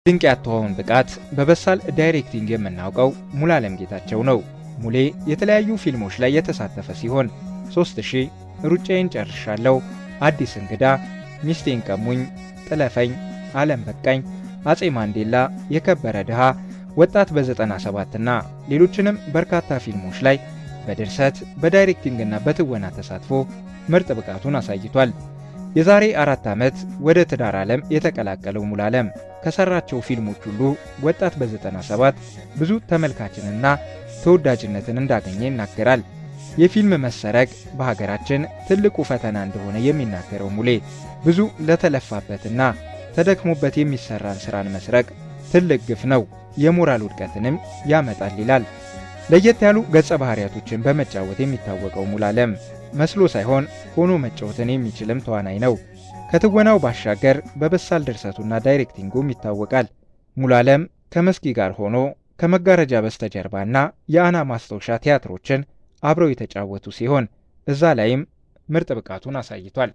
ድንቅ ያተወውን ብቃት በበሳል ዳይሬክቲንግ የምናውቀው ሙሉዓለም ጌታቸው ነው። ሙሌ የተለያዩ ፊልሞች ላይ የተሳተፈ ሲሆን 3000፣ ሩጫዬን ጨርሻለሁ፣ አዲስ እንግዳ፣ ሚስቴን ቀሙኝ፣ ጥለፈኝ፣ ዓለም በቃኝ፣ አጼ ማንዴላ፣ የከበረ ድሃ፣ ወጣት በ97 እና ሌሎችንም በርካታ ፊልሞች ላይ በድርሰት በዳይሬክቲንግና በትወና ተሳትፎ ምርጥ ብቃቱን አሳይቷል። የዛሬ 4 ዓመት ወደ ትዳር ዓለም የተቀላቀለው ሙሉዓለም ከሰራቸው ፊልሞች ሁሉ ወጣት በ97 ብዙ ተመልካችንና ተወዳጅነትን እንዳገኘ ይናገራል። የፊልም መሰረቅ በሀገራችን ትልቁ ፈተና እንደሆነ የሚናገረው ሙሌ ብዙ ለተለፋበትና ተደክሞበት የሚሰራን ስራን መስረቅ ትልቅ ግፍ ነው፣ የሞራል ውድቀትንም ያመጣል ይላል። ለየት ያሉ ገጸ ባህሪያቶችን በመጫወት የሚታወቀው ሙሉዓለም መስሎ ሳይሆን ሆኖ መጫወትን የሚችልም ተዋናይ ነው። ከትወናው ባሻገር በበሳል ድርሰቱና ዳይሬክቲንጉም ይታወቃል። ሙሉዓለም ከመስኪ ጋር ሆኖ ከመጋረጃ በስተጀርባና የአና ማስታወሻ ቲያትሮችን አብረው የተጫወቱ ሲሆን እዛ ላይም ምርጥ ብቃቱን አሳይቷል።